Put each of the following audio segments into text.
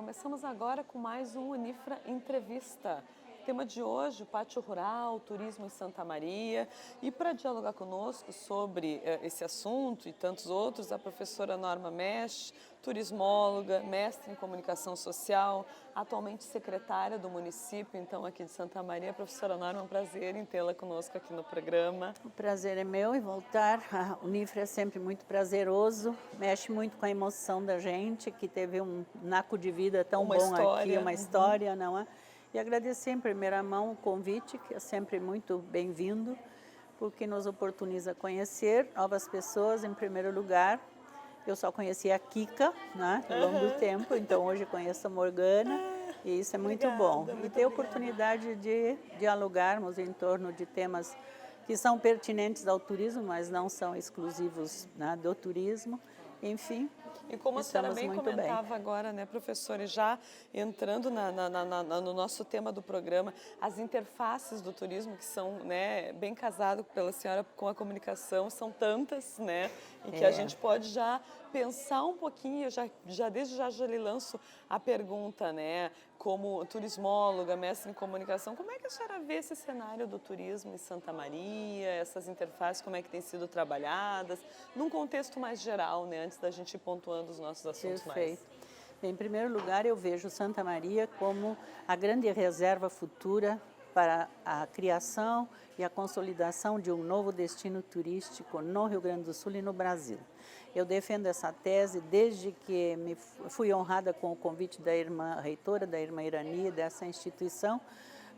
Começamos agora com mais um Unifra Entrevista. O tema de hoje, o Pátio Rural, turismo em Santa Maria. E para dialogar conosco sobre esse assunto e tantos outros, a professora Norma Mesch, turismóloga, mestre em comunicação social, atualmente secretária do município, então, aqui de Santa Maria. Professora Norma, é um prazer em tê-la conosco aqui no programa. O prazer é meu em voltar. A Unifra é sempre muito prazeroso, mexe muito com a emoção da gente, que teve um naco de vida tão bom aqui, uma história, não é? E agradecer em primeira mão o convite, que é sempre muito bem-vindo, porque nos oportuniza conhecer novas pessoas, em primeiro lugar. Eu só conhecia a Kika, né, ao longo do tempo, então hoje conheço a Morgana, e isso é muito bom. E ter a oportunidade de dialogarmos em torno de temas que são pertinentes ao turismo, mas não são exclusivos, né, do turismo, enfim. E como a senhora bem comentava agora, né, professora, já entrando no nosso tema do programa, as interfaces do turismo, que são, né, bem casado pela senhora com a comunicação, são tantas, né, e que a gente pode já pensar um pouquinho, desde já lhe lanço a pergunta, né, como turismóloga, mestre em comunicação, como é que a senhora vê esse cenário do turismo em Santa Maria, essas interfaces, como é que têm sido trabalhadas, num contexto mais geral, né, antes da gente ir pontuando os nossos assuntos mais. Bem, em primeiro lugar, eu vejo Santa Maria como a grande reserva futura para a criação e a consolidação de um novo destino turístico no Rio Grande do Sul e no Brasil. Eu defendo essa tese desde que fui honrada com o convite da irmã reitora, da irmã Irani, dessa instituição,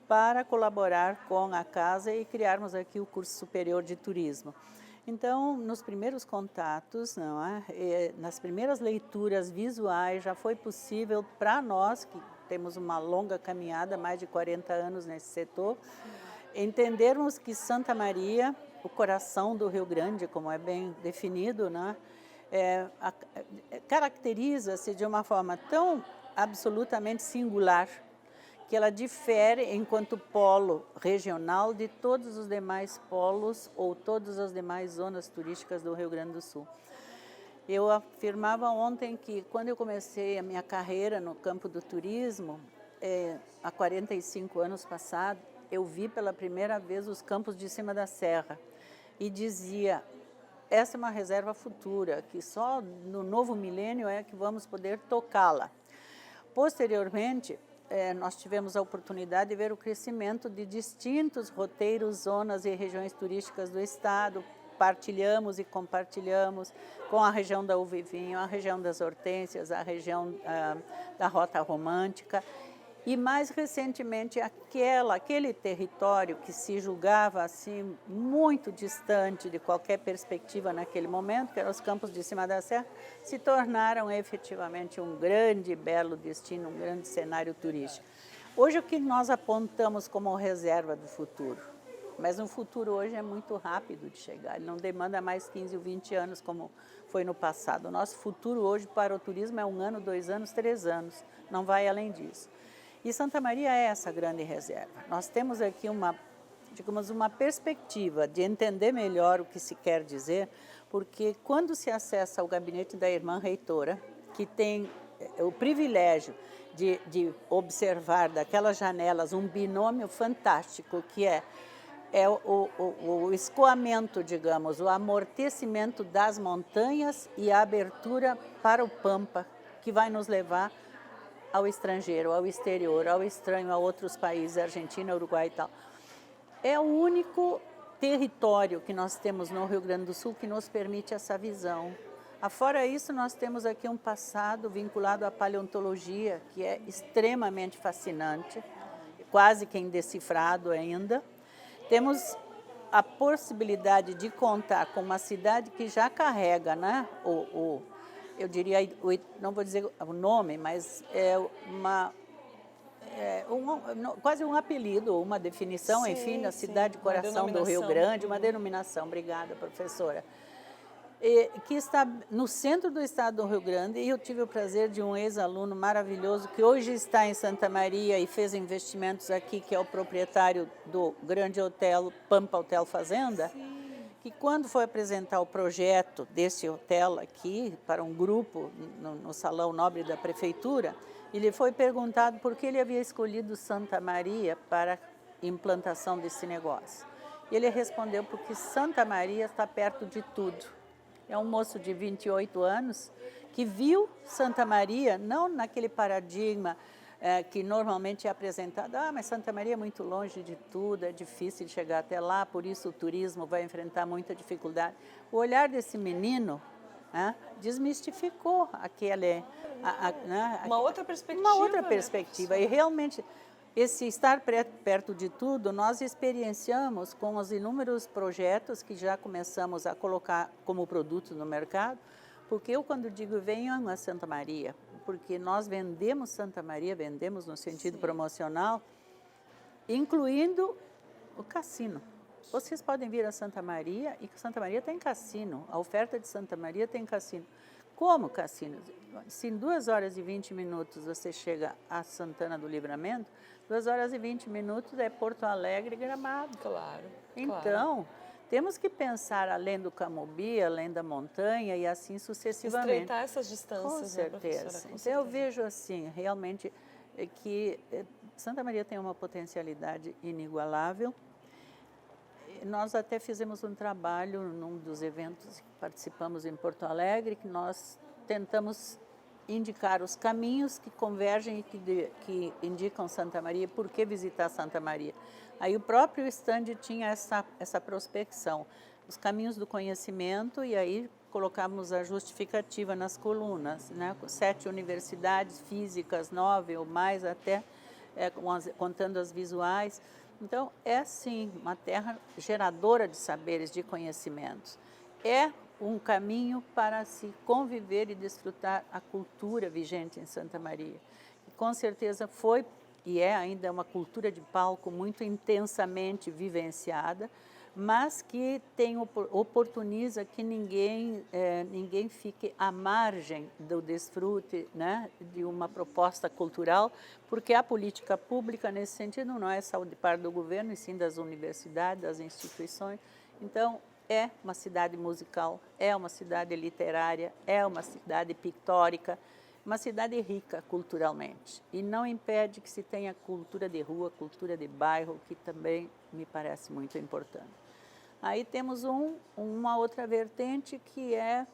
para colaborar com a casa e criarmos aqui o curso superior de turismo. Então, nos primeiros contatos, nas primeiras leituras visuais, já foi possível para nós, que temos uma longa caminhada, mais de 40 anos nesse setor, entendermos que Santa Maria, o coração do Rio Grande, como é bem definido, né, caracteriza-se de uma forma tão absolutamente singular, que ela difere enquanto polo regional de todos os demais polos ou todas as demais zonas turísticas do Rio Grande do Sul. Eu afirmava ontem que quando eu comecei a minha carreira no campo do turismo, há 45 anos passados, eu vi pela primeira vez os campos de cima da serra e dizia, essa é uma reserva futura, que só no novo milênio é que vamos poder tocá-la. Posteriormente, nós tivemos a oportunidade de ver o crescimento de distintos roteiros, zonas e regiões turísticas do estado. Partilhamos e compartilhamos com a região da Uva e Vinho, a região das Hortênsias, a região da Rota Romântica. E mais recentemente, aquele território que se julgava assim muito distante de qualquer perspectiva naquele momento, que eram os campos de cima da serra, se tornaram efetivamente um grande e belo destino, um grande cenário turístico. Hoje o que nós apontamos como reserva do futuro, mas o futuro hoje é muito rápido de chegar, ele não demanda mais 15 ou 20 anos como foi no passado. O nosso futuro hoje para o turismo é 1 ano, 2 anos, 3 anos, não vai além disso. E Santa Maria é essa grande reserva. Nós temos aqui uma perspectiva de entender melhor o que se quer dizer, porque quando se acessa o gabinete da irmã reitora, que tem o privilégio de observar daquelas janelas um binômio fantástico, que é o escoamento, digamos, o amortecimento das montanhas e a abertura para o Pampa, que vai nos levar ao estrangeiro, ao exterior, ao estranho, a outros países, Argentina, Uruguai e tal. É o único território que nós temos no Rio Grande do Sul que nos permite essa visão. Afora isso, nós temos aqui um passado vinculado à paleontologia, que é extremamente fascinante, quase que indecifrado ainda. Temos a possibilidade de contar com uma cidade que já carrega, né, eu diria, não vou dizer o nome, mas quase um apelido, uma definição, sim, enfim, da cidade coração do Rio Grande, uma denominação, obrigada, professora, que está no centro do estado do Rio Grande, e eu tive o prazer de um ex-aluno maravilhoso que hoje está em Santa Maria e fez investimentos aqui, que é o proprietário do grande hotel Pampa Hotel Fazenda, sim, que quando foi apresentar o projeto desse hotel aqui para um grupo no Salão Nobre da Prefeitura, ele foi perguntado por que ele havia escolhido Santa Maria para a implantação desse negócio. Ele respondeu porque Santa Maria está perto de tudo. É um moço de 28 anos que viu Santa Maria, não naquele paradigma que normalmente é apresentado, mas Santa Maria é muito longe de tudo, é difícil de chegar até lá, por isso o turismo vai enfrentar muita dificuldade. O olhar desse menino desmistificou aquele... uma outra perspectiva. Uma outra perspectiva, e realmente... Esse estar perto de tudo, nós experienciamos com os inúmeros projetos que já começamos a colocar como produto no mercado, porque eu, quando digo venham a Santa Maria, porque nós vendemos Santa Maria, vendemos no sentido promocional, incluindo o cassino. Vocês podem vir a Santa Maria, e Santa Maria tem cassino, a oferta de Santa Maria tem cassino. Como cassino? Se em 2 horas e 20 minutos você chega a Santana do Livramento, 2 horas e 20 minutos é Porto Alegre e Gramado. Claro. Então, temos que pensar além do Camobi, além da montanha e assim sucessivamente. Estreitar essas distâncias. Com certeza. Então, eu vejo assim, realmente, que Santa Maria tem uma potencialidade inigualável. Nós até fizemos um trabalho num dos eventos que participamos em Porto Alegre, que nós tentamos indicar os caminhos que convergem e que indicam Santa Maria, por que visitar Santa Maria. Aí o próprio stand tinha essa prospecção, os caminhos do conhecimento, e aí colocamos a justificativa nas colunas, né? 7 universidades físicas, 9 ou mais até, contando as visuais. Então, é sim uma terra geradora de saberes, de conhecimentos. É um caminho para se conviver e desfrutar a cultura vigente em Santa Maria. E com certeza foi e é ainda uma cultura de palco muito intensamente vivenciada, mas que oportuniza que ninguém fique à margem do desfrute, né, de uma proposta cultural, porque a política pública, nesse sentido, não é só de parte do governo, e sim das universidades, das instituições. Então, é uma cidade musical, é uma cidade literária, é uma cidade pictórica, uma cidade rica culturalmente. E não impede que se tenha cultura de rua, cultura de bairro, que também me parece muito importante. Aí temos uma outra vertente que é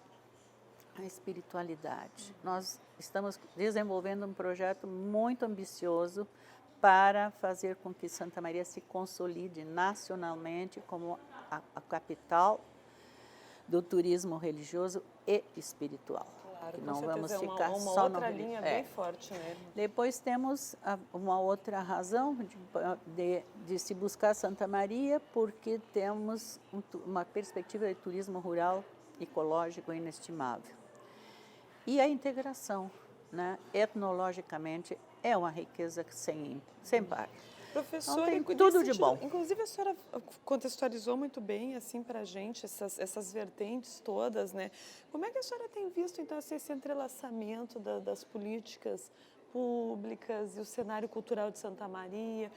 a espiritualidade. Nós estamos desenvolvendo um projeto muito ambicioso para fazer com que Santa Maria se consolide nacionalmente como a capital do turismo religioso e espiritual. Claro, não vamos ficar uma só outra linha bem forte, né? Depois temos uma outra razão de se buscar Santa Maria, porque temos uma perspectiva de turismo rural ecológico inestimável. E a integração, né? Etnologicamente, é uma riqueza sem par. Professora, então, tem tudo de bom. Inclusive, a senhora contextualizou muito bem assim, para a gente essas vertentes todas, né? Como é que a senhora tem visto, então, esse entrelaçamento das políticas públicas e o cenário cultural de Santa Maria?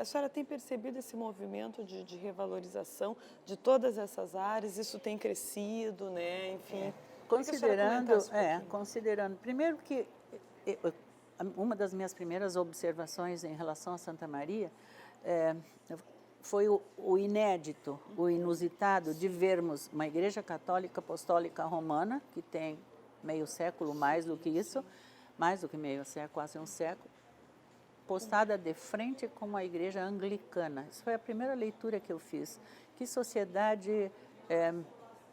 A senhora tem percebido esse movimento de revalorização de todas essas áreas? Isso tem crescido, né? Enfim. Considerando, primeiro que uma das minhas primeiras observações em relação a Santa Maria foi o inédito, o inusitado de vermos uma igreja católica apostólica romana, que tem meio século mais do que isso, mais do que meio século, quase um século, postada de frente com uma igreja anglicana. Isso foi a primeira leitura que eu fiz. Que sociedade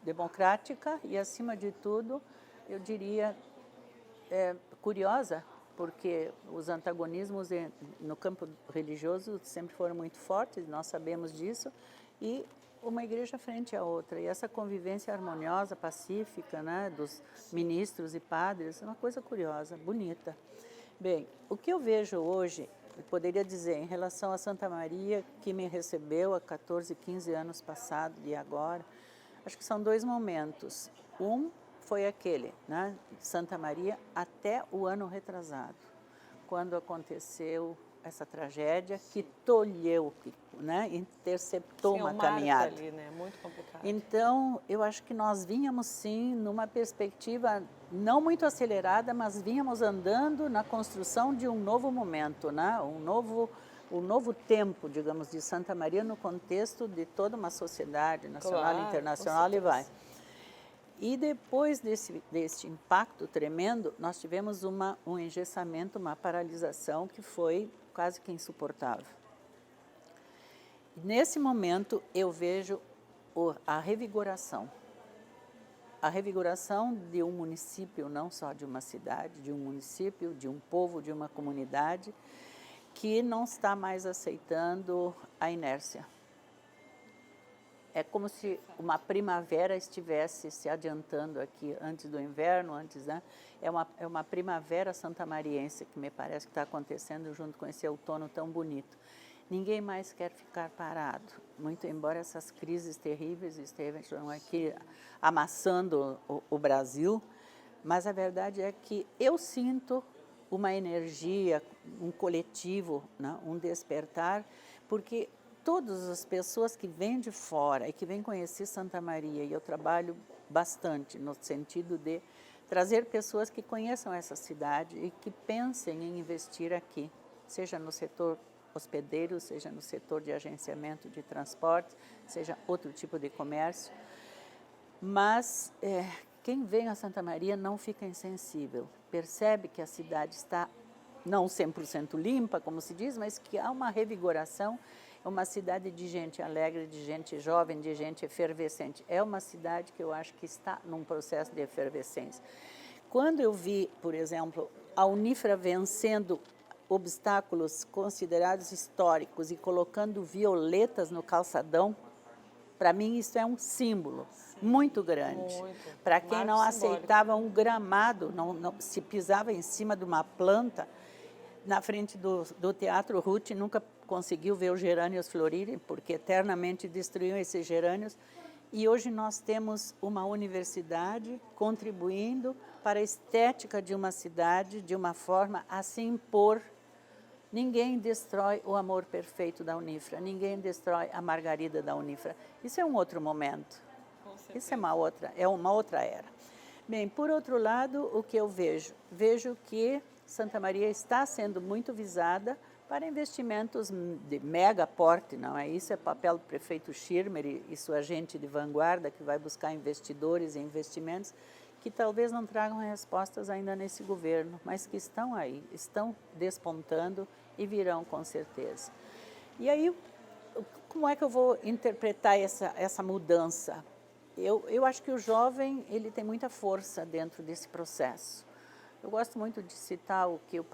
democrática e, acima de tudo, eu diria, curiosa, porque os antagonismos no campo religioso sempre foram muito fortes, nós sabemos disso, e uma igreja frente à outra. E essa convivência harmoniosa, pacífica, né, dos ministros e padres, é uma coisa curiosa, bonita. Bem, o que eu vejo hoje, eu poderia dizer, em relação a Santa Maria, que me recebeu há 14, 15 anos passados e agora, acho que são 2 momentos. Um foi aquele, né, de Santa Maria, até o ano retrasado, quando aconteceu essa tragédia que tolheu, né, interceptou uma caminhada. Ali, né? Muito complicado. Então, eu acho que nós vínhamos, sim, numa perspectiva não muito acelerada, mas vínhamos andando na construção de um novo momento, né? Um novo tempo, digamos, de Santa Maria no contexto de toda uma sociedade nacional e internacional e vai. E depois desse impacto tremendo, nós tivemos um engessamento, uma paralisação que foi quase que insuportável. Nesse momento, eu vejo a revigoração de um município, não só de uma cidade, de um município, de um povo, de uma comunidade, que não está mais aceitando a inércia. É como se uma primavera estivesse se adiantando aqui antes do inverno, né? É uma primavera santamariense que me parece que está acontecendo junto com esse outono tão bonito. Ninguém mais quer ficar parado, muito embora essas crises terríveis estejam aqui amassando o Brasil, mas a verdade é que eu sinto uma energia, um coletivo, né? Um despertar, porque todas as pessoas que vêm de fora e que vêm conhecer Santa Maria, e eu trabalho bastante no sentido de trazer pessoas que conheçam essa cidade e que pensem em investir aqui, seja no setor hospedeiro, seja no setor de agenciamento de transporte, seja outro tipo de comércio. Mas quem vem a Santa Maria não fica insensível, percebe que a cidade está não 100% limpa, como se diz, mas que há uma revigoração. É uma cidade de gente alegre, de gente jovem, de gente efervescente. É uma cidade que eu acho que está num processo de efervescência. Quando eu vi, por exemplo, a Unifra vencendo obstáculos considerados históricos e colocando violetas no calçadão, para mim isso é um símbolo muito grande. Para quem não aceitava um gramado, não se pisava em cima de uma planta, na frente do Teatro Ruth, nunca conseguiu ver os gerânios florirem, porque eternamente destruíam esses gerânios. E hoje nós temos uma universidade contribuindo para a estética de uma cidade, de uma forma a se impor. Ninguém destrói o amor perfeito da Unifra, ninguém destrói a Margarida da Unifra. Isso é um outro momento, isso é uma outra era. Bem, por outro lado, o que eu vejo? Vejo que Santa Maria está sendo muito visada para investimentos de mega porte, não é? Isso é papel do prefeito Schirmer e sua gente de vanguarda que vai buscar investidores e investimentos que talvez não tragam respostas ainda nesse governo, mas que estão aí, estão despontando e virão com certeza. E aí, como é que eu vou interpretar essa mudança? Eu acho que o jovem ele tem muita força dentro desse processo. Eu gosto muito de citar o que o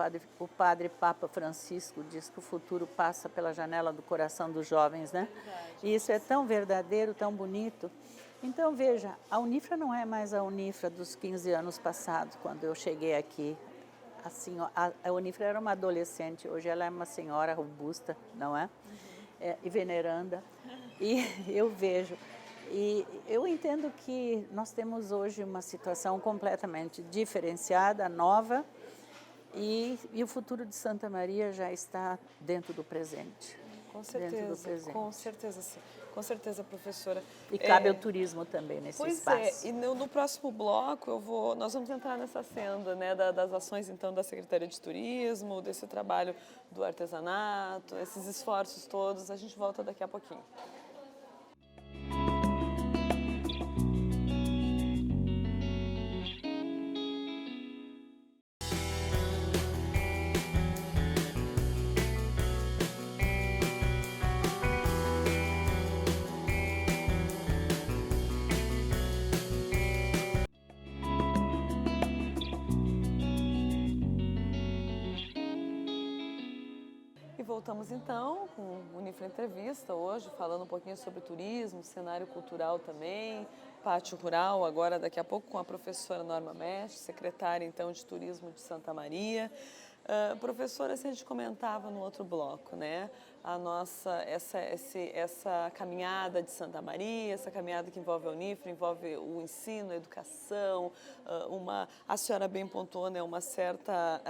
padre Papa Francisco diz, que o futuro passa pela janela do coração dos jovens, né? E isso é tão verdadeiro, tão bonito. Então, veja, a Unifra não é mais a Unifra dos 15 anos passados, quando eu cheguei aqui. Assim, a Unifra era uma adolescente, hoje ela é uma senhora robusta, não é? E veneranda. E eu vejo... E eu entendo que nós temos hoje uma situação completamente diferenciada, nova, e o futuro de Santa Maria já está dentro do presente. Com certeza, com certeza sim. Com certeza, professora. E cabe ao turismo também nesse espaço. Pois é, e no próximo bloco nós vamos entrar nessa senda, né, das ações então da Secretaria de Turismo, desse trabalho do artesanato, esses esforços todos, a gente volta daqui a pouquinho. Voltamos então com o Unifra Entrevista hoje, falando um pouquinho sobre turismo, cenário cultural também, pátio rural, agora daqui a pouco com a professora Norma Mestre, secretária então de Turismo de Santa Maria. Professora, assim, a gente comentava no outro bloco, né? a nossa, essa caminhada de Santa Maria, essa caminhada que envolve a Unifra, envolve o ensino, a educação, a senhora bem pontuou, né, uma certa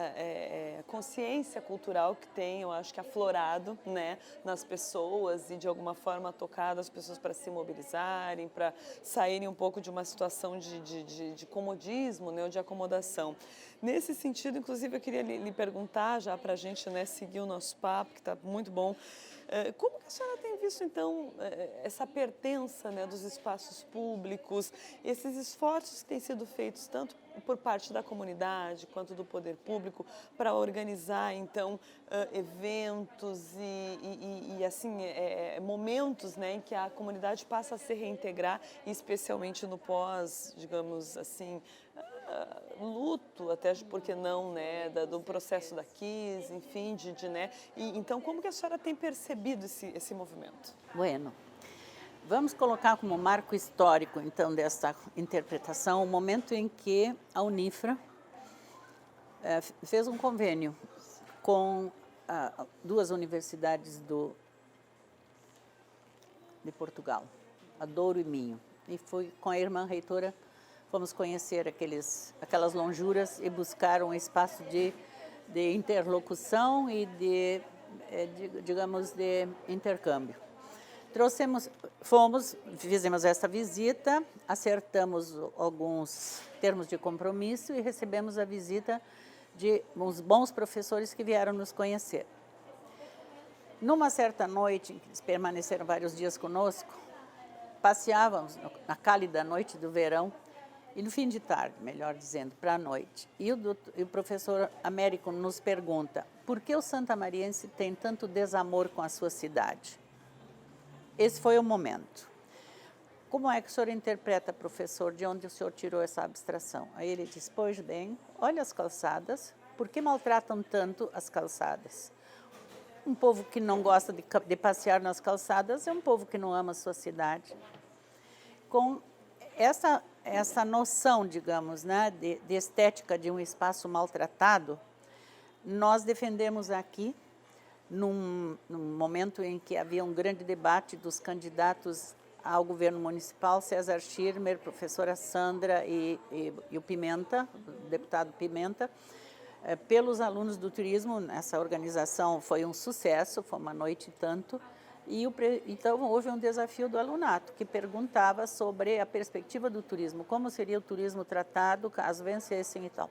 consciência cultural que tem, eu acho que aflorado, né, nas pessoas e de alguma forma tocado as pessoas para se mobilizarem, para saírem um pouco de uma situação de comodismo, né, ou de acomodação. Nesse sentido, inclusive, eu queria lhe perguntar, já para a gente, né, seguir o nosso papo, que está muito bom, como que a senhora tem visto, então, essa pertença, né, dos espaços públicos, esses esforços que têm sido feitos tanto por parte da comunidade quanto do poder público para organizar, então, eventos e assim, momentos, né, em que a comunidade passa a se reintegrar, especialmente no pós, digamos assim, luto, até porque não, né, do processo da Kiss, enfim, né, então como que a senhora tem percebido esse movimento? Bueno, vamos colocar como marco histórico, então, dessa interpretação, o momento em que a Unifra fez um convênio com duas universidades de Portugal, a Douro e Minho, e foi com a irmã reitora. Fomos conhecer aquelas lonjuras e buscar um espaço de interlocução e digamos, de intercâmbio. Fizemos essa visita, acertamos alguns termos de compromisso e recebemos a visita de uns bons professores que vieram nos conhecer. Numa certa noite, em que eles permaneceram vários dias conosco, passeávamos na cálida noite do verão, e no fim de tarde, melhor dizendo, para a noite. E o professor Américo nos pergunta: por que o santamariense tem tanto desamor com a sua cidade? Esse foi o momento. Como é que o senhor interpreta, professor, de onde o senhor tirou essa abstração? Aí ele diz: pois bem, olha as calçadas, por que maltratam tanto as calçadas? Um povo que não gosta de passear nas calçadas é um povo que não ama a sua cidade. Com essa noção, digamos, né, de estética de um espaço maltratado, nós defendemos aqui, num momento em que havia um grande debate dos candidatos ao governo municipal, César Schirmer, professora Sandra e o Pimenta, o deputado Pimenta, pelos alunos do turismo. Essa organização foi um sucesso, foi uma noite e tanto. Então, houve um desafio do alunato, que perguntava sobre a perspectiva do turismo, como seria o turismo tratado caso vencessem e tal.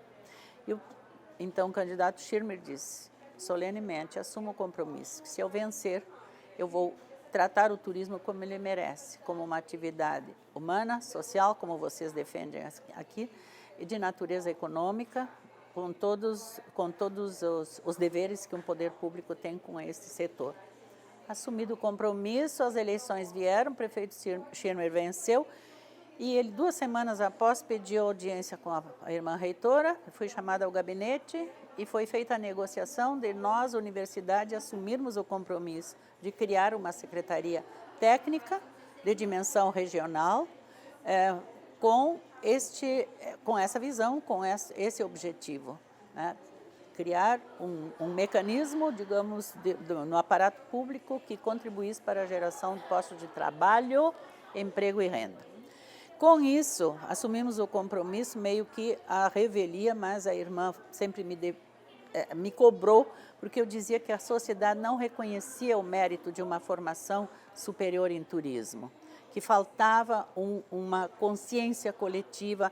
Então, o candidato Schirmer disse, solenemente, assumo o compromisso, que se eu vencer, eu vou tratar o turismo como ele merece, como uma atividade humana, social, como vocês defendem aqui, e de natureza econômica, com todos os deveres que um poder público tem com esse setor. Assumido o compromisso, as eleições vieram, o prefeito Schirmer venceu, e ele, 2 semanas após, pediu audiência com a irmã reitora, fui chamada ao gabinete e foi feita a negociação de nós, universidade, assumirmos o compromisso de criar uma secretaria técnica de dimensão regional, com essa visão, com esse objetivo, né? Criar um mecanismo, digamos, no aparato público que contribuísse para a geração de postos de trabalho, emprego e renda. Com isso, assumimos o compromisso, meio que a revelia, mas a irmã sempre me cobrou, porque eu dizia que a sociedade não reconhecia o mérito de uma formação superior em turismo, que faltava uma consciência coletiva,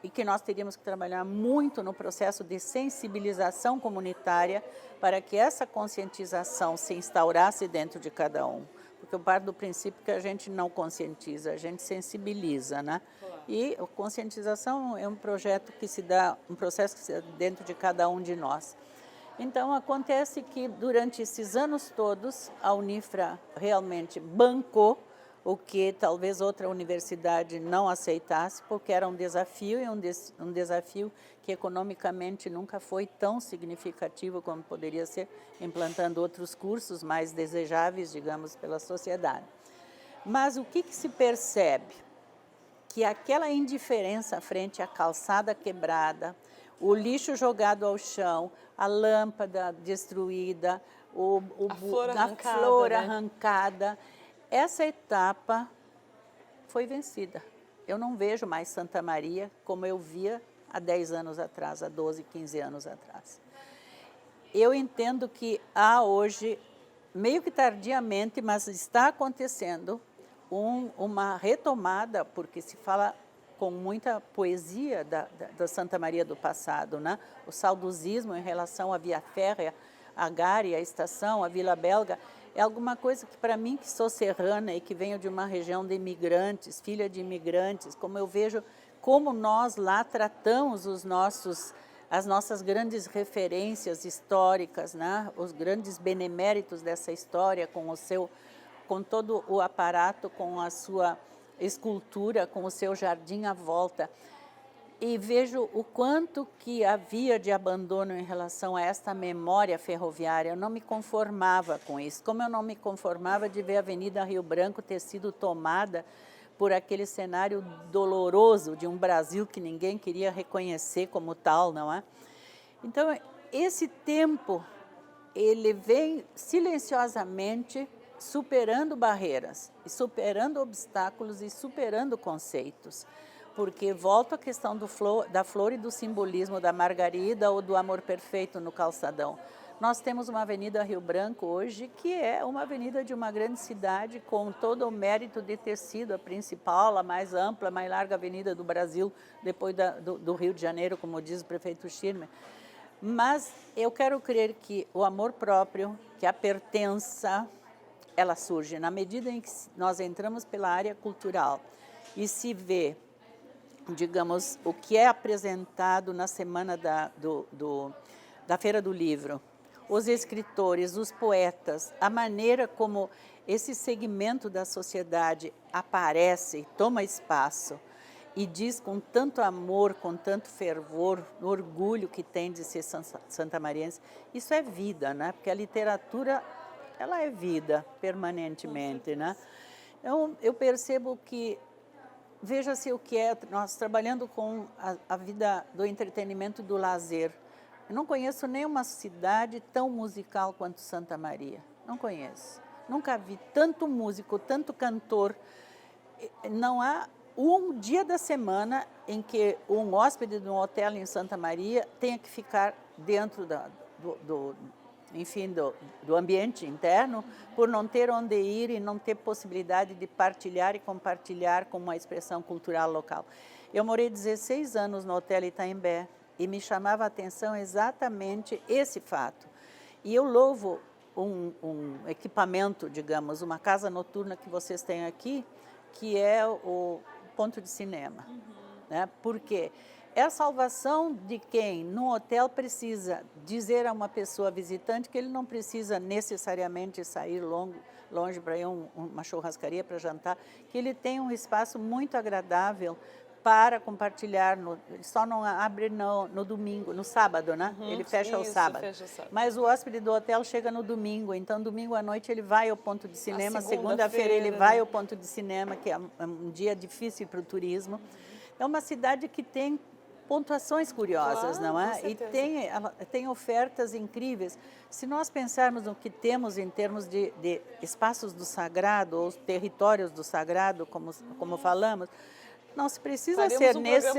e que nós teríamos que trabalhar muito no processo de sensibilização comunitária para que essa conscientização se instaurasse dentro de cada um. Porque eu parto do princípio que a gente não conscientiza, a gente sensibiliza, né? E a conscientização é um processo que se dá dentro de cada um de nós. Então, acontece que durante esses anos todos, a Unifra realmente bancou o que talvez outra universidade não aceitasse, porque era um desafio, e um desafio que economicamente nunca foi tão significativo como poderia ser, implantando outros cursos mais desejáveis, digamos, pela sociedade. Mas o que se percebe? Que aquela indiferença frente à calçada quebrada, o lixo jogado ao chão, a lâmpada destruída, a flor arrancada. Essa etapa foi vencida. Eu não vejo mais Santa Maria como eu via há 10 anos atrás, há 12, 15 anos atrás. Eu entendo que há hoje, meio que tardiamente, mas está acontecendo uma retomada, porque se fala com muita poesia da Santa Maria do passado, né? O saudosismo em relação à Via Férrea, a Gare, a Estação, a Vila Belga, é alguma coisa que para mim, que sou serrana e que venho de uma região de imigrantes, filha de imigrantes, como eu vejo como nós lá tratamos as nossas grandes referências históricas, né? Os grandes beneméritos dessa história, com todo o aparato, com a sua escultura, com o seu jardim à volta. E vejo o quanto que havia de abandono em relação a esta memória ferroviária. Eu não me conformava com isso, como eu não me conformava de ver a Avenida Rio Branco ter sido tomada por aquele cenário doloroso de um Brasil que ninguém queria reconhecer como tal, não é? Então, esse tempo, ele vem silenciosamente superando barreiras, e superando obstáculos e superando conceitos. Porque volto à questão da flor e do simbolismo da margarida ou do amor perfeito no calçadão. Nós temos uma Avenida Rio Branco hoje que é uma avenida de uma grande cidade com todo o mérito de ter sido a principal, a mais ampla, a mais larga avenida do Brasil, depois do Rio de Janeiro, como diz o prefeito Schirmer. Mas eu quero crer que o amor próprio, que a pertença, ela surge na medida em que nós entramos pela área cultural e se vê, digamos, o que é apresentado na semana da Feira do Livro, os escritores, os poetas, a maneira como esse segmento da sociedade aparece, toma espaço e diz com tanto amor, com tanto fervor, o orgulho que tem de ser santamariense, isso é vida, né? Porque a literatura, ela é vida permanentemente, né? Então, eu percebo que veja-se o que é, nós trabalhando com a vida do entretenimento e do lazer. Eu não conheço nenhuma cidade tão musical quanto Santa Maria. Não conheço. Nunca vi tanto músico, tanto cantor. Não há um dia da semana em que um hóspede de um hotel em Santa Maria tenha que ficar dentro do ambiente interno, por não ter onde ir e não ter possibilidade de partilhar e compartilhar com uma expressão cultural local. Eu morei 16 anos no Hotel Itaimbé e me chamava a atenção exatamente esse fato. E eu louvo um equipamento, digamos, uma casa noturna que vocês têm aqui, que é o ponto de cinema. Né? Porque é a salvação de quem, num hotel, precisa dizer a uma pessoa visitante que ele não precisa necessariamente sair longe para ir a uma churrascaria para jantar, que ele tem um espaço muito agradável para compartilhar. Ele só não abre no domingo, no sábado, né? Ele fecha o sábado. Mas o hóspede do hotel chega no domingo, então domingo à noite ele vai ao ponto de cinema, segunda-feira ele vai ao ponto de cinema, que é um dia difícil para o turismo. É uma cidade que tem pontuações curiosas, claro, não é? E tem ofertas incríveis. Se nós pensarmos no que temos em termos de espaços do sagrado, ou territórios do sagrado, como falamos, não se precisa ser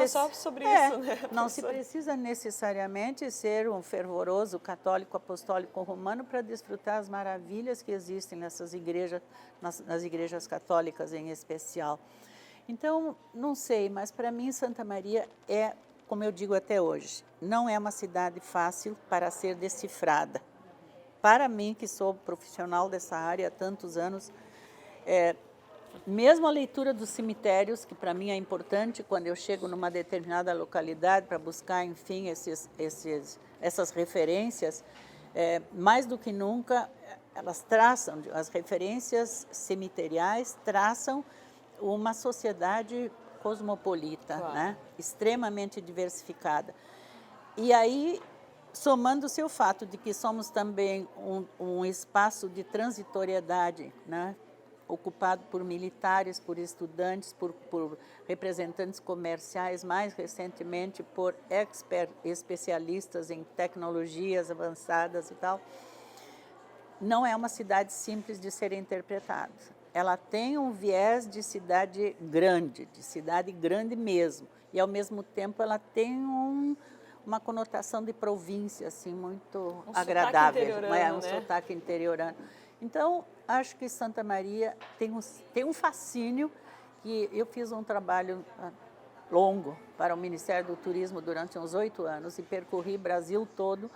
só sobre isso, né, não se precisa necessariamente ser um fervoroso católico apostólico romano para desfrutar as maravilhas que existem nessas igrejas, nas igrejas católicas em especial. Então, não sei, mas para mim Santa Maria é, como eu digo até hoje, não é uma cidade fácil para ser decifrada. Para mim, que sou profissional dessa área há tantos anos, mesmo a leitura dos cemitérios, que para mim é importante quando eu chego numa determinada localidade para buscar, enfim, essas referências, mais do que nunca, elas traçam, as referências cemiteriais traçam uma sociedade cosmopolita, claro, né? Extremamente diversificada. E aí, somando-se o fato de que somos também um espaço de transitoriedade, né? ocupado por militares, por estudantes, por representantes comerciais, mais recentemente por especialistas em tecnologias avançadas e tal. Não é uma cidade simples de ser interpretada. Ela tem um viés de cidade grande mesmo. E, ao mesmo tempo, ela tem uma conotação de província, assim, muito agradável. Sotaque um sotaque interiorano. Então, acho que Santa Maria tem um fascínio, que eu fiz um trabalho longo para o Ministério do Turismo durante uns 8 anos e percorri o Brasil todo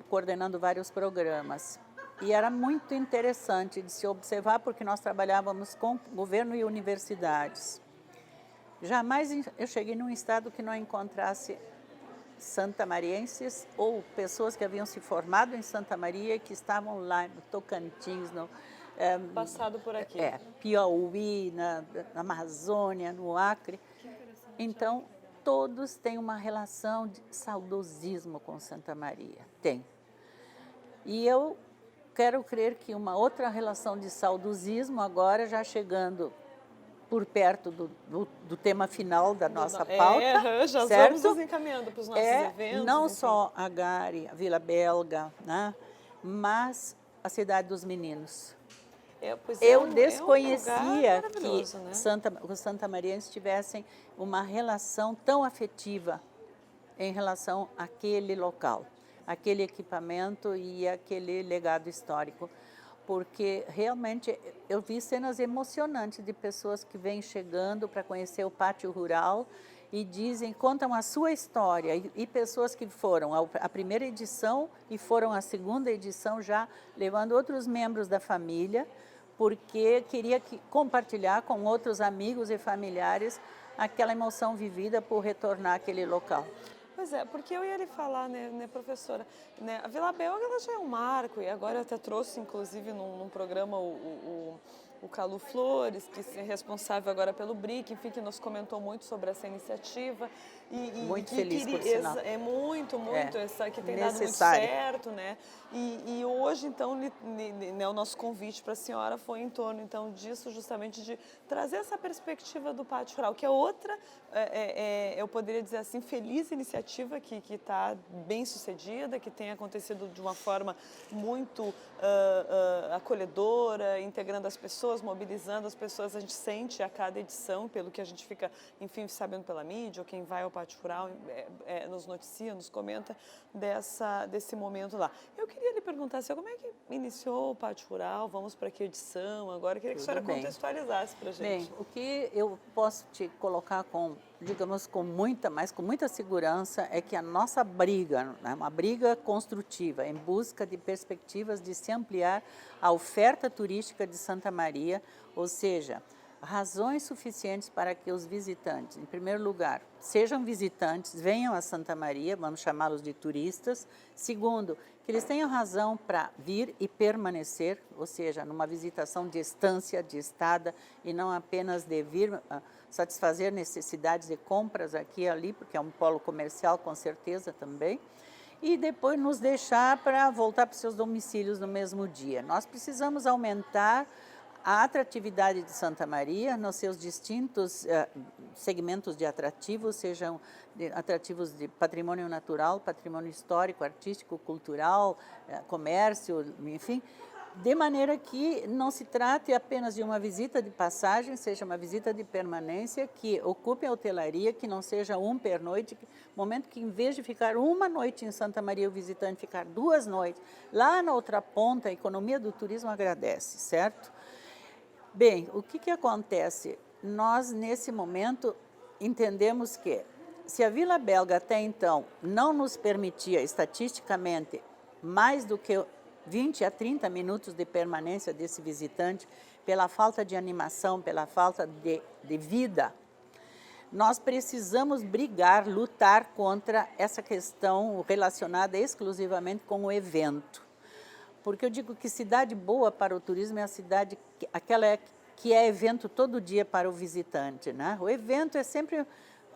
coordenando vários programas. E era muito interessante de se observar, porque nós trabalhávamos com governo e universidades. Jamais eu cheguei num estado que não encontrasse santamarienses ou pessoas que haviam se formado em Santa Maria e que estavam lá no Tocantins, passado por aqui. Piauí, na Amazônia, no Acre. Então, todos têm uma relação de saudosismo com Santa Maria. Tem. E eu quero crer que uma outra relação de saudosismo, agora já chegando por perto do tema final da nossa pauta, já certo? Vamos nos encaminhando para os nossos eventos. Não enfim. Só a Gare, a Vila Belga, né? Mas a Cidade dos Meninos. Eu desconhecia que né? os santamarienses tivessem uma relação tão afetiva em relação àquele local, aquele equipamento e aquele legado histórico, porque realmente eu vi cenas emocionantes de pessoas que vêm chegando para conhecer o pátio rural e contam a sua história, e pessoas que foram à primeira edição e foram à segunda edição já levando outros membros da família, porque queria compartilhar com outros amigos e familiares aquela emoção vivida por retornar àquele local. Pois é, porque eu ia lhe falar, né professora, né, a Vila Belga ela já é um marco, e agora eu até trouxe, inclusive, num programa o Calu Flores, que é responsável agora pelo BRIC, enfim, que nos comentou muito sobre essa iniciativa. Muito feliz por sinal. É muito, essa que tem necessário. Dado muito certo, né? E hoje, então, o nosso convite para a senhora foi em torno, então, disso, justamente de trazer essa perspectiva do pátio rural, que é outra, eu poderia dizer assim, feliz iniciativa que está bem sucedida, que tem acontecido de uma forma muito acolhedora, integrando as pessoas, mobilizando as pessoas. A gente sente a cada edição, pelo que a gente fica, enfim, sabendo pela mídia, ou quem vai ao pátio rural nos noticia, nos comenta desse momento lá. Eu queria lhe perguntar, como é que iniciou o pátio rural? Vamos para que edição agora? Eu queria que a senhora contextualizasse para a gente. Bem, o que eu posso te colocar digamos, com muita segurança, é que a nossa briga, né, uma briga construtiva, em busca de perspectivas de se ampliar a oferta turística de Santa Maria, ou seja, razões suficientes para que os visitantes, em primeiro lugar, sejam visitantes, venham a Santa Maria, vamos chamá-los de turistas. Segundo, que eles tenham razão para vir e permanecer, ou seja, numa visitação de estância, de estada, e não apenas de vir satisfazer necessidades de compras aqui e ali, porque é um polo comercial com certeza também, e depois nos deixar para voltar para os seus domicílios no mesmo dia. Nós precisamos aumentar a atratividade de Santa Maria nos seus distintos segmentos de atrativos, sejam atrativos de patrimônio natural, patrimônio histórico, artístico, cultural, comércio, enfim, de maneira que não se trate apenas de uma visita de passagem, seja uma visita de permanência, que ocupe a hotelaria, que não seja pernoite, momento que, em vez de ficar uma noite em Santa Maria, o visitante ficar 2 noites, lá na outra ponta, a economia do turismo agradece, certo? Bem, o que acontece? Nós, nesse momento, entendemos que, se a Vila Belga até então não nos permitia, estatisticamente, mais do que 20 a 30 minutos de permanência desse visitante, pela falta de animação, pela falta de vida, nós precisamos brigar, lutar contra essa questão relacionada exclusivamente com o evento. Porque eu digo que cidade boa para o turismo é a cidade, que é evento todo dia para o visitante, né? O evento é sempre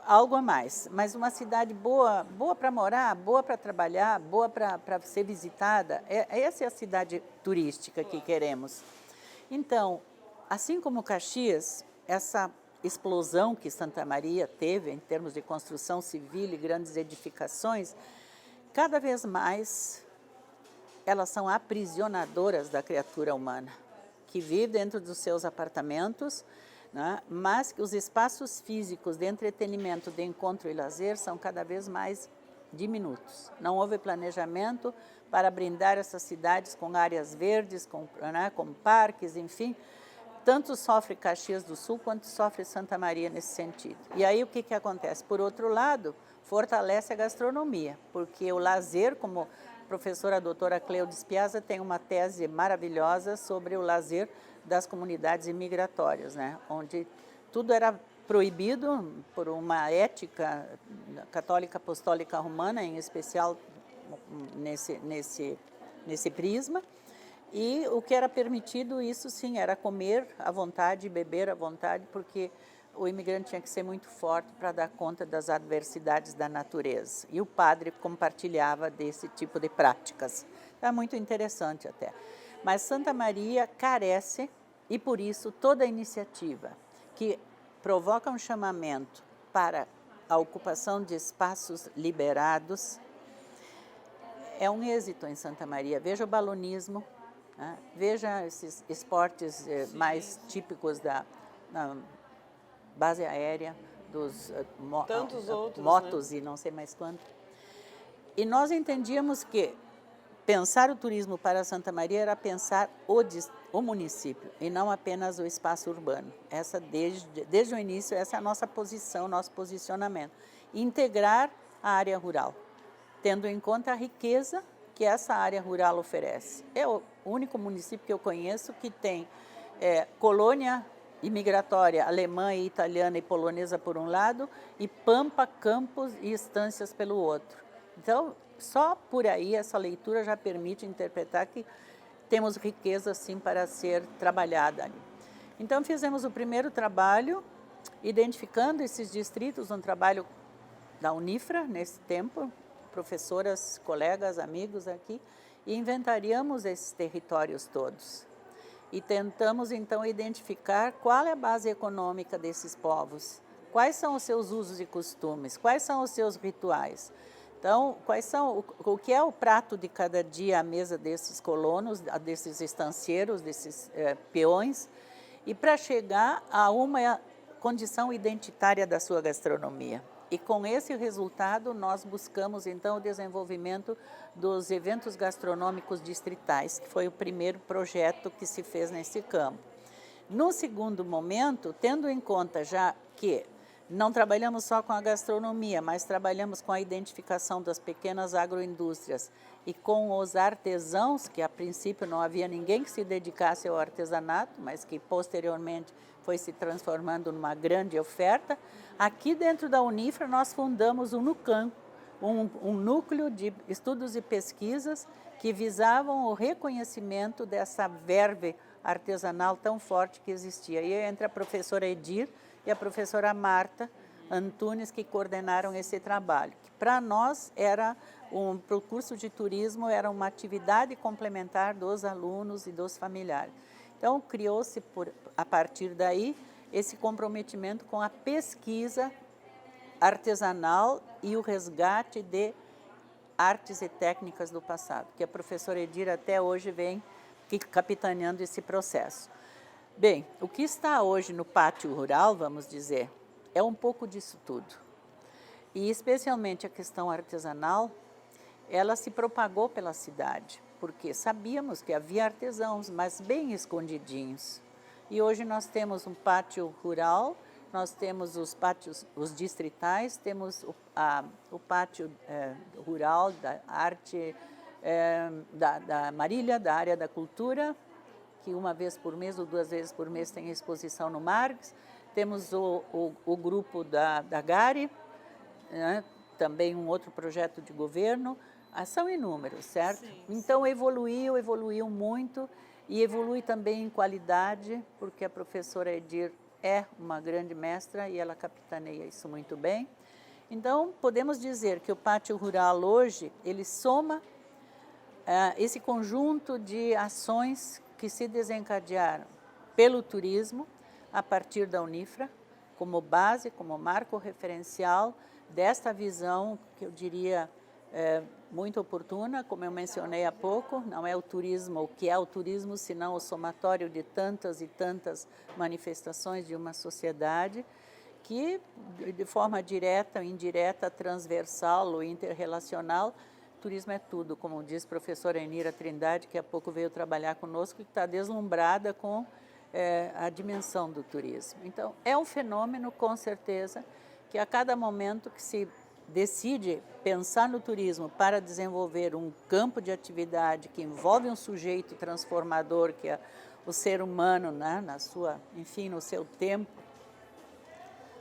algo a mais, mas uma cidade boa para morar, boa para trabalhar, boa para ser visitada, essa é a cidade turística que queremos. Então, Assim como Caxias, essa explosão que Santa Maria teve em termos de construção civil e grandes edificações, cada vez mais elas são aprisionadoras da criatura humana, que vive dentro dos seus apartamentos, né? Mas que os espaços físicos de entretenimento, de encontro e lazer são cada vez mais diminutos. Não houve planejamento para brindar essas cidades com áreas verdes, com parques, enfim. Tanto sofre Caxias do Sul quanto sofre Santa Maria nesse sentido. E aí o que acontece? Por outro lado, fortalece a gastronomia, porque o lazer, como a professora doutora Cleudes Piazza tem uma tese maravilhosa sobre o lazer das comunidades imigratórias, né? Onde tudo era proibido por uma ética católica apostólica romana, em especial nesse prisma. E o que era permitido, isso sim, era comer à vontade, beber à vontade, porque o imigrante tinha que ser muito forte para dar conta das adversidades da natureza. E o padre compartilhava desse tipo de práticas. É muito interessante até. Mas Santa Maria carece, e por isso toda iniciativa que provoca um chamamento para a ocupação de espaços liberados é um êxito em Santa Maria. Veja o balonismo, né? Veja esses esportes mais típicos da base aérea, dos tantos outros, motos, né? E não sei mais quanto. E nós entendíamos que pensar o turismo para Santa Maria era pensar o município e não apenas o espaço urbano. Essa desde o início, essa é a nossa posição, nosso posicionamento. Integrar a área rural, tendo em conta a riqueza que essa área rural oferece. É o único município que eu conheço que tem colônia imigratória alemã, e italiana e polonesa por um lado, e pampa, campos e estâncias pelo outro. Então, só por aí essa leitura já permite interpretar que temos riqueza sim para ser trabalhada ali. Então fizemos o primeiro trabalho, identificando esses distritos, um trabalho da Unifra nesse tempo, professoras, colegas, amigos aqui, e inventariamos esses territórios todos. E tentamos então identificar qual é a base econômica desses povos, quais são os seus usos e costumes, quais são os seus rituais. Então, o que é o prato de cada dia à mesa desses colonos, desses estancieiros, desses peões, e para chegar a uma condição identitária da sua gastronomia. E com esse resultado, nós buscamos então o desenvolvimento dos eventos gastronômicos distritais, que foi o primeiro projeto que se fez nesse campo. No segundo momento, tendo em conta já que não trabalhamos só com a gastronomia, mas trabalhamos com a identificação das pequenas agroindústrias e com os artesãos, que a princípio não havia ninguém que se dedicasse ao artesanato, mas que posteriormente foi se transformando numa grande oferta. Aqui dentro da Unifra nós fundamos o NUCAM, um núcleo de estudos e pesquisas que visavam o reconhecimento dessa verve artesanal tão forte que existia. E entre a professora Edir e a professora Marta Antunes, que coordenaram esse trabalho, que para nós para o curso de turismo era uma atividade complementar dos alunos e dos familiares. Então, criou-se, a partir daí, esse comprometimento com a pesquisa artesanal e o resgate de artes e técnicas do passado, que a professora Edir até hoje vem capitaneando esse processo. Bem, o que está hoje no pátio rural, vamos dizer, é um pouco disso tudo. E especialmente a questão artesanal, ela se propagou pela cidade, porque sabíamos que havia artesãos, mas bem escondidinhos. E hoje nós temos um pátio rural, nós temos os pátios, os distritais, temos o pátio rural da arte da Marília, da área da cultura, que uma vez por mês ou 2 vezes por mês tem exposição no Marques. Temos o grupo da Gari, né? Também um outro projeto de governo. São inúmeros, certo? Sim. Então evoluiu muito e evolui também em qualidade, porque a professora Edir é uma grande mestra e ela capitaneia isso muito bem. Então, podemos dizer que o pátio rural hoje, ele soma esse conjunto de ações que se desencadearam pelo turismo, a partir da Unifra, como base, como marco referencial desta visão que eu diria muito oportuna, como eu mencionei há pouco, não é o turismo, o que é o turismo, senão o somatório de tantas e tantas manifestações de uma sociedade que, de forma direta, indireta, transversal ou interrelacional, turismo é tudo, como diz a professora Enira Trindade, que há pouco veio trabalhar conosco, que está deslumbrada com a dimensão do turismo. Então, é um fenômeno, com certeza, que a cada momento que se decide pensar no turismo para desenvolver um campo de atividade que envolve um sujeito transformador, que é o ser humano, né, na sua, enfim, no seu tempo,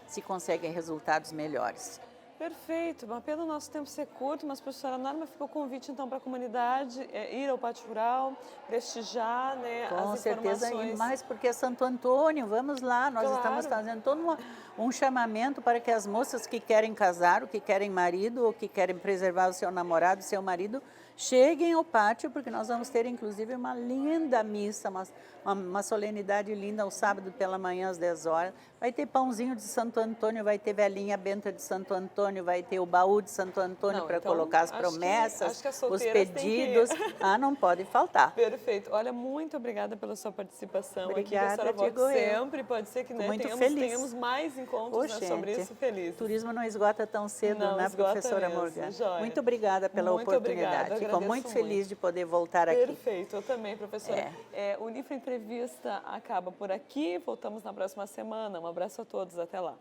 se conseguem resultados melhores. Perfeito, uma pena o nosso tempo ser curto, mas, professora Norma, fica o convite, então, para a comunidade ir ao Pátio Rural, prestigiar, né, as informações. Com certeza, e mais porque é Santo Antônio, vamos lá, nós estamos fazendo todo um chamamento para que as moças que querem casar, ou que querem marido, ou que querem preservar o seu namorado, o seu marido, cheguem ao pátio, porque nós vamos ter, inclusive, uma linda missa, uma solenidade linda, ao sábado pela manhã, às 10 horas. Vai ter pãozinho de Santo Antônio, vai ter velhinha benta de Santo Antônio, vai ter o baú de Santo Antônio para então, colocar as promessas, os pedidos. Não pode faltar. Perfeito. Olha, muito obrigada pela sua participação. Obrigada, aqui, digo sempre. Pode ser que tenhamos mais encontros sobre isso. Feliz. Turismo não esgota tão cedo, né, professora Morgana? Muito obrigada pela oportunidade. Fico muito feliz de poder voltar aqui. Perfeito, eu também, professora. O Unifra Entrevista acaba por aqui. Voltamos na próxima semana. Um abraço a todos, até lá.